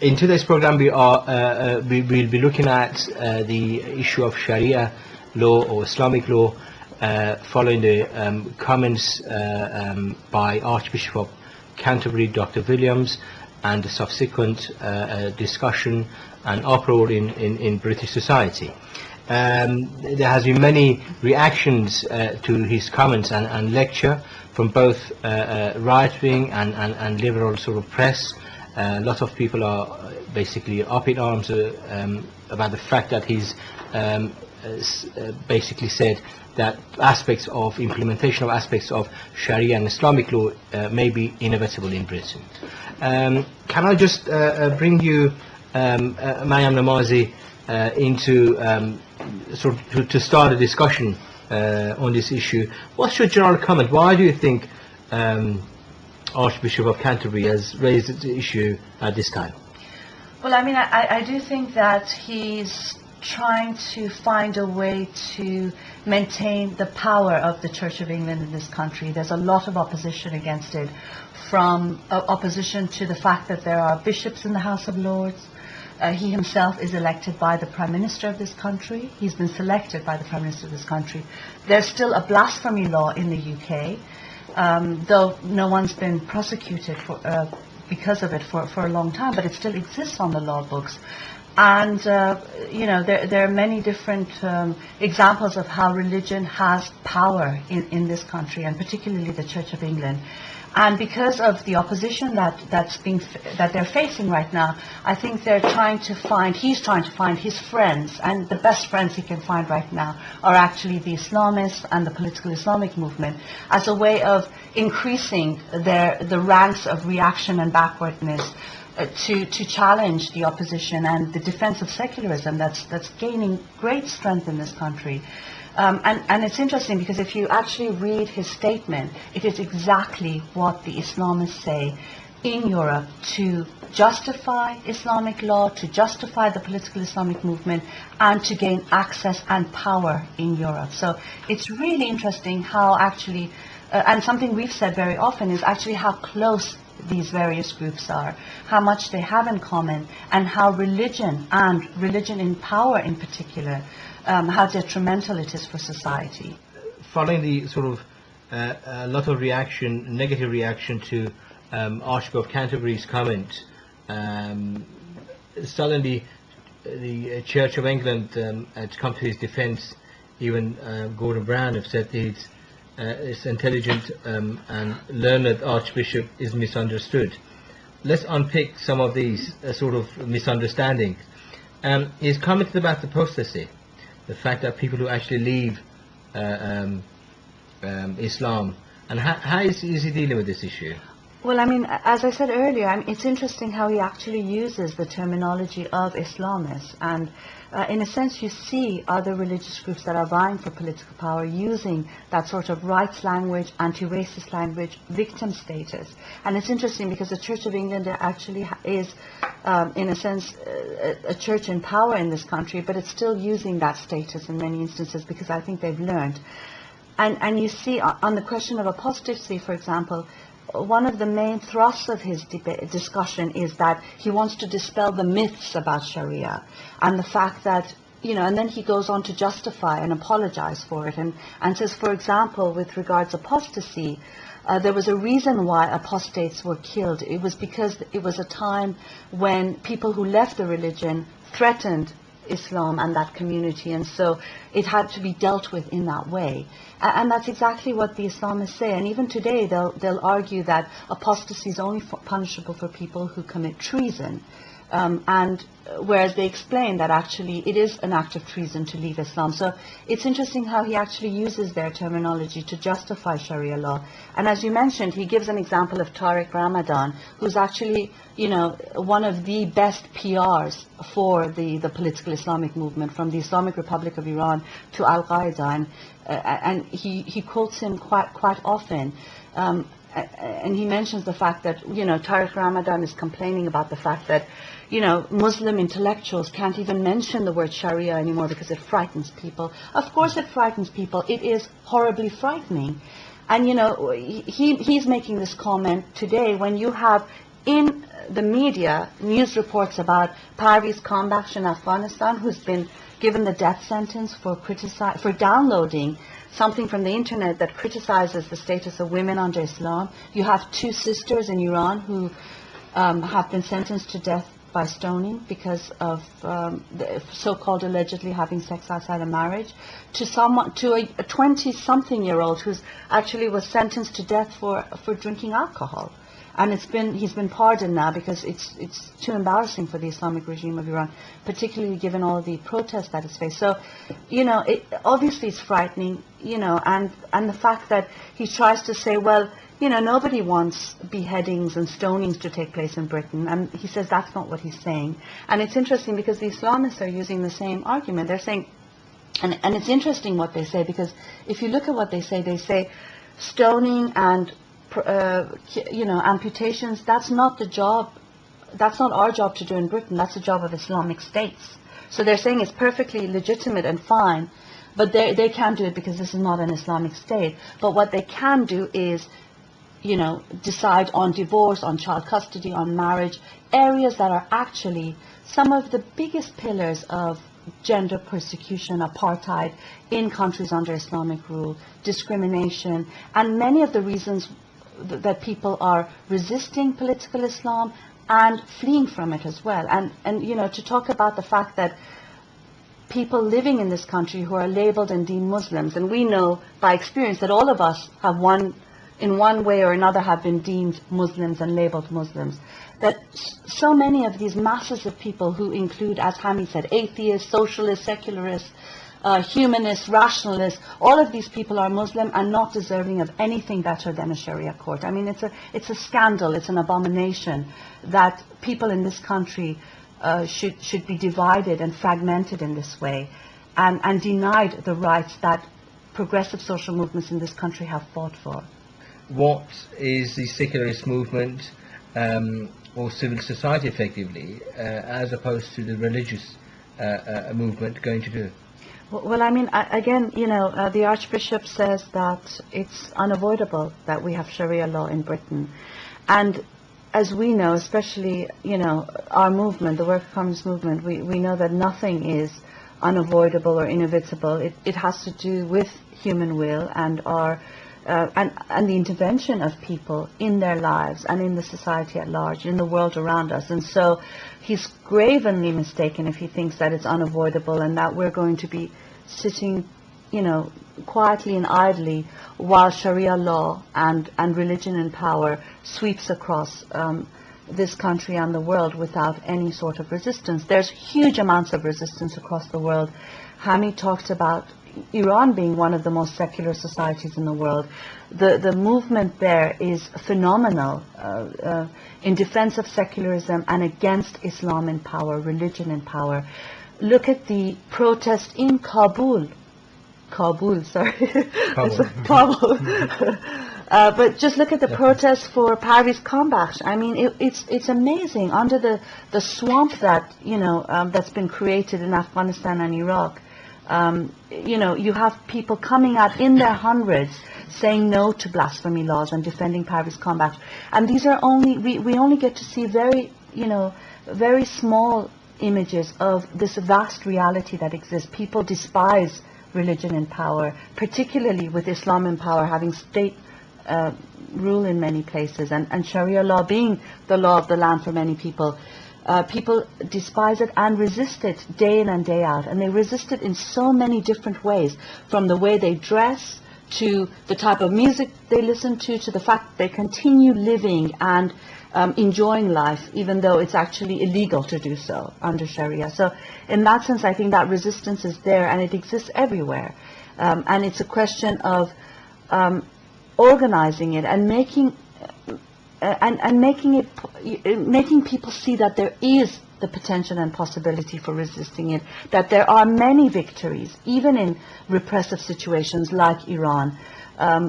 In today's program, we'll be looking at the issue of Sharia law or Islamic law, following the comments by Archbishop of Canterbury, Dr. Williams, and the subsequent discussion and uproar in British society. There has been many reactions to his comments and lecture from both right-wing and liberal sort of press. Lots of people are basically up in arms about the fact that he's basically said that aspects of implementation of aspects of Sharia and Islamic law may be inevitable in Britain. Can I just bring you, Maryam Namazie, into sort of to start a discussion on this issue? What's your general comment? Why do you think Archbishop of Canterbury has raised the issue at this time? Well, I mean, I do think that he's trying to find a way to maintain the power of the Church of England in this country. There's a lot of opposition against it, from opposition to the fact that there are bishops in the House of Lords. He himself is elected by the Prime Minister of this country. He's been selected by the Prime Minister of this country. There's still a blasphemy law in the UK, though no one's been prosecuted for, because of it for a long time, but it still exists on the law books. And, you know, there are many different examples of how religion has power in this country, and particularly the Church of England. And because of the opposition that they're facing right now, I think he's trying to find his friends, and the best friends he can find right now are actually the Islamists and the political Islamic movement, as a way of increasing the ranks of reaction and backwardness to challenge the opposition and the defense of secularism that's gaining great strength in this country. And it's interesting, because if you actually read his statement, it is exactly what the Islamists say in Europe to justify Islamic law, to justify the political Islamic movement, and to gain access and power in Europe. So it's really interesting how actually, and something we've said very often, is actually how close these various groups are, how much they have in common, and how religion, and religion in power in particular, how detrimental it is for society. Following the sort of a lot of reaction, negative reaction to Archbishop of Canterbury's comment, suddenly the Church of England had come to his defence. Even Gordon Brown have said that this intelligent and learned Archbishop is misunderstood. Let's unpick some of these sort of misunderstandings. He's commented about apostasy, the fact that people who actually leave Islam, and how is he dealing with this issue? Well, I mean, as I said earlier, it's interesting how he actually uses the terminology of Islamists, and in a sense you see other religious groups that are vying for political power using that sort of rights language, anti-racist language, victim status. And it's interesting because the Church of England actually is, in a sense, a church in power in this country, but it's still using that status in many instances, because I think they've learned. And you see on the question of apostasy, for example, one of the main thrusts of his discussion is that he wants to dispel the myths about Sharia, and the fact that, you know, and then he goes on to justify and apologize for it, and says, for example, with regards apostasy, there was a reason why apostates were killed. It was because it was a time when people who left the religion threatened Islam and that community, and so it had to be dealt with in that way. And that's exactly what the Islamists say. And even today they'll argue that apostasy is only punishable for people who commit treason, and whereas they explain that actually it is an act of treason to leave Islam. So it's interesting how he actually uses their terminology to justify Sharia law. And as you mentioned, he gives an example of Tariq Ramadan, who's actually, you know, one of the best PRs for the political Islamic movement, from the Islamic Republic of Iran to Al-Qaeda, and he quotes him quite often. And he mentions the fact that, you know, Tariq Ramadan is complaining about the fact that, you know, Muslim intellectuals can't even mention the word Sharia anymore because it frightens people. Of course it frightens people. It is horribly frightening. And, you know, he's making this comment today when you have in the media, news reports about Parvez Kambakhsh in Afghanistan, who's been given the death sentence for downloading something from the internet that criticizes the status of women under Islam. You have 2 sisters in Iran who have been sentenced to death by stoning because of so-called allegedly having sex outside of marriage, to a 20-something-year-old who's actually was sentenced to death for drinking alcohol. And he's been pardoned now because it's too embarrassing for the Islamic regime of Iran, particularly given all the protests that it's faced. So, obviously it's frightening, and the fact that he tries to say, well, nobody wants beheadings and stonings to take place in Britain, and he says that's not what he's saying. And it's interesting because the Islamists are using the same argument. They're saying, and it's interesting what they say, because if you look at what they say stoning and amputations, that's not our job to do in Britain. That's the job of Islamic states. So they're saying it's perfectly legitimate and fine, but they can't do it because this is not an Islamic state. But what they can do is, decide on divorce, on child custody, on marriage, areas that are actually some of the biggest pillars of gender persecution, apartheid in countries under Islamic rule, discrimination, and many of the reasons that people are resisting political Islam and fleeing from it as well. And to talk about the fact that people living in this country who are labeled and deemed Muslims, and we know by experience that all of us have in one way or another have been deemed Muslims and labeled Muslims, that so many of these masses of people who include, as Hamid said, atheists, socialists, secularists, humanists, rationalists, all of these people are Muslim and not deserving of anything better than a Sharia court. I mean, it's a scandal, it's an abomination that people in this country should be divided and fragmented in this way and denied the rights that progressive social movements in this country have fought for. What is the secularist movement or civil society effectively, as opposed to the religious movement, going to do? Well, I mean, again, the Archbishop says that it's unavoidable that we have Sharia law in Britain. And as we know, especially, our movement, the Work Commons movement, we know that nothing is unavoidable or inevitable. It has to do with human will and and the intervention of people in their lives and in the society at large, in the world around us. And so he's gravenly mistaken if he thinks that it's unavoidable and that we're going to be sitting, quietly and idly while Sharia law and religion and power sweeps across this country and the world without any sort of resistance. There's huge amounts of resistance across the world. Hamid talked about Iran being one of the most secular societies in the world. The movement there is phenomenal in defense of secularism and against Islam in power, religion in power. Look at the protest in Kabul. Kabul. But just look at the protest for Parvez Kambakhsh. I mean, it's amazing. Under the swamp that that's been created in Afghanistan and Iraq, you have people coming out in their hundreds saying no to blasphemy laws and defending Parvez Kambakhsh. And these are we only get to see very small images of this vast reality that exists. People despise religion in power, particularly with Islam in power, having state rule in many places, and Sharia law being the law of the land for many people. People despise it and resist it day in and day out, and they resist it in so many different ways, from the way they dress to the type of music they listen to the fact that they continue living and enjoying life even though it's actually illegal to do so under Sharia. So in that sense, I think that resistance is there and it exists everywhere, and it's a question of organizing it and making people see that there is the potential and possibility for resisting it, that there are many victories, even in repressive situations like Iran,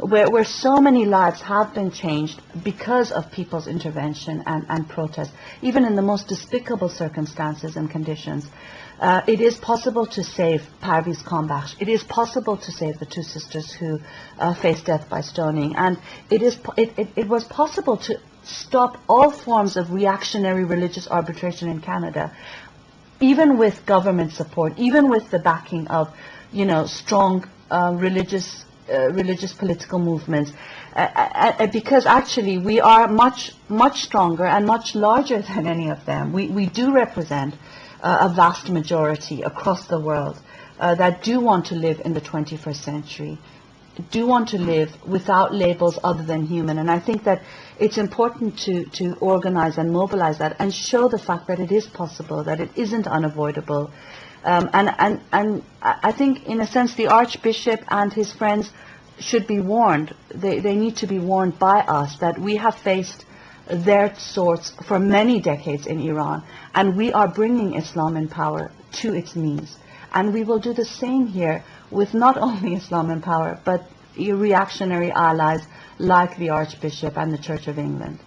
where so many lives have been changed because of people's intervention and protest, even in the most despicable circumstances and conditions. It is possible to save Parvez Kambakhsh. It is possible to save the 2 sisters who faced death by stoning, and it was possible to stop all forms of reactionary religious arbitration in Canada, even with government support, even with the backing of, strong religious political movements, because actually we are much stronger and much larger than any of them. We do represent a vast majority across the world that do want to live in the 21st century, do want to live without labels other than human. And I think that it's important to organize and mobilize that and show the fact that it is possible, that it isn't unavoidable. And I think, in a sense, the Archbishop and his friends should be warned. They need to be warned by us that we have faced their sorts for many decades in Iran, and we are bringing Islam in power to its knees. And we will do the same here with not only Islam in power, but reactionary allies like the Archbishop and the Church of England.